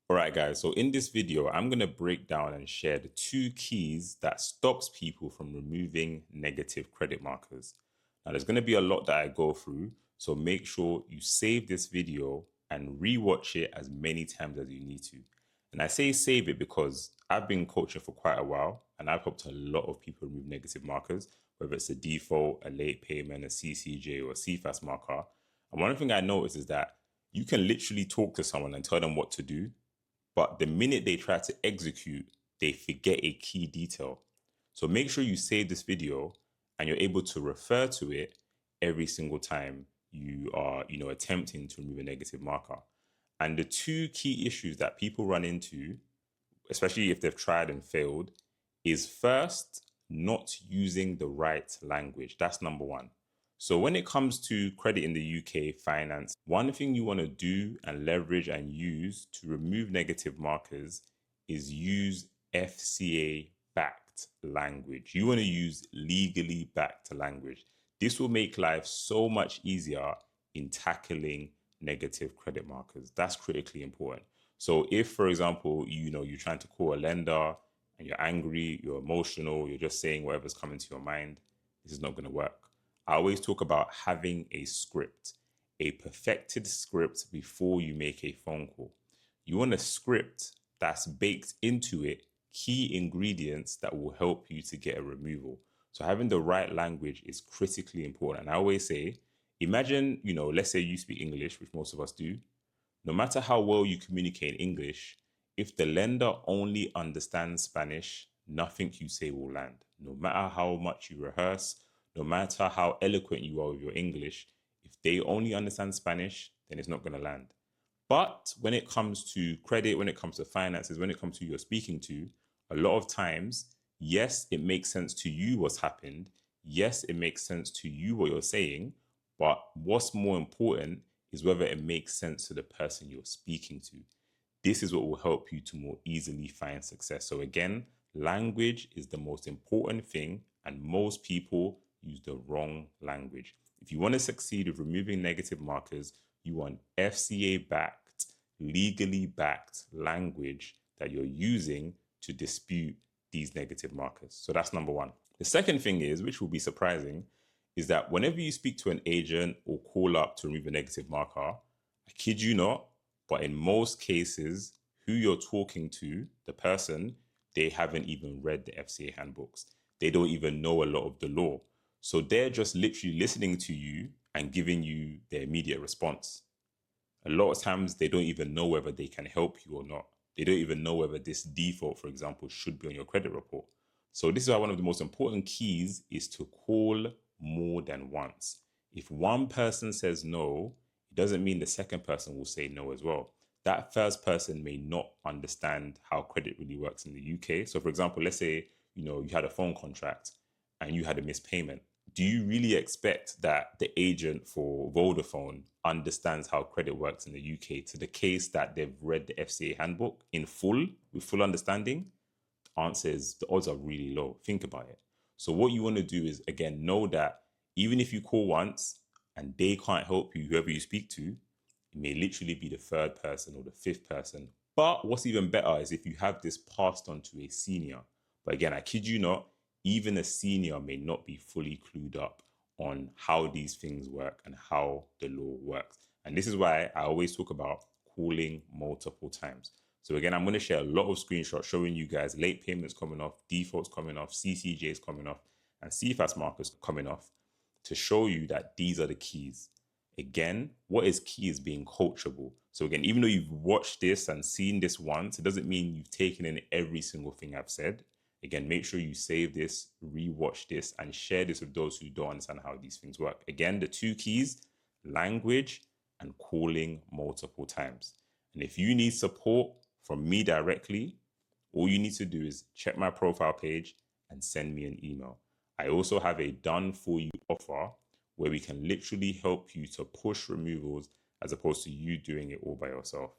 All right, guys, so in this video, I'm going to break down and share the 2 keys that stops people from removing negative credit markers. Now, there's going to be a lot that I go through, so make sure you save this video and rewatch it as many times as you need to. And I say save it because I've been coaching for quite a while, and I've helped a lot of people remove negative markers, whether it's a default, a late payment, a Ccj, or a Cifas marker. And one thing I noticed is that you can literally talk to someone and tell them what to do, but the minute they try to execute, they forget a key detail. So make sure you save this video and you're able to refer to it every single time you are, attempting to remove a negative marker. And the 2 key issues that people run into, especially if they've tried and failed, is first, not using the right language. That's number one. So when it comes to credit in the UK, finance, one thing you want to do and leverage and use to remove negative markers is use FCA backed language. You want to use legally backed language. This will make life so much easier in tackling negative credit markers. That's critically important. So if, for example, you're trying to call a lender and you're angry, you're emotional, you're just saying whatever's coming to your mind, this is not going to work. I always talk about having a script, a perfected script before you make a phone call. You want a script that's baked into it, key ingredients that will help you to get a removal. So having the right language is critically important. And I always say, imagine, let's say you speak English, which most of us do. No matter how well you communicate in English, if the lender only understands Spanish, nothing you say will land. No matter how much you rehearse, no matter how eloquent you are with your English, if they only understand Spanish, then it's not going to land. But when it comes to credit, when it comes to finances, when it comes to who you're speaking to, a lot of times, yes, it makes sense to you what's happened. Yes, it makes sense to you what you're saying. But what's more important is whether it makes sense to the person you're speaking to. This is what will help you to more easily find success. So again, language is the most important thing, and most people use the wrong language. If you want to succeed with removing negative markers, you want FCA backed, legally backed language that you're using to dispute these negative markers. So that's number one. The second thing is, which will be surprising, is that whenever you speak to an agent or call up to remove a negative marker, I kid you not, but in most cases, who you're talking to, the person, they haven't even read the FCA handbooks. They don't even know a lot of the law. So they're just literally listening to you and giving you their immediate response. A lot of times they don't even know whether they can help you or not. They don't even know whether this default, for example, should be on your credit report. So this is why one of the most important keys is to call more than once. If one person says no, it doesn't mean the second person will say no as well. That first person may not understand how credit really works in the UK. So for example, let's say, you had a phone contract and you had a missed payment. Do you really expect that the agent for Vodafone understands how credit works in the UK to the case that they've read the FCA handbook in full, with full understanding? The answer is the odds are really low. Think about it. So what you want to do is, again, know that even if you call once and they can't help you, whoever you speak to, it may literally be the third person or the fifth person. But what's even better is if you have this passed on to a senior. But again, I kid you not, even a senior may not be fully clued up on how these things work and how the law works. And this is why I always talk about calling multiple times. So again, I'm going to share a lot of screenshots showing you guys late payments coming off, defaults coming off, Ccjs coming off, and Cifas markers coming off to show you that these are the keys. Again, what is key is being coachable. So again, even though you've watched this and seen this once, it doesn't mean you've taken in every single thing I've said. Again, make sure you save this, rewatch this, and share this with those who don't understand how these things work. Again, the 2 keys, language and calling multiple times. And if you need support from me directly, all you need to do is check my profile page and send me an email. I also have a done for you offer where we can literally help you to push removals as opposed to you doing it all by yourself.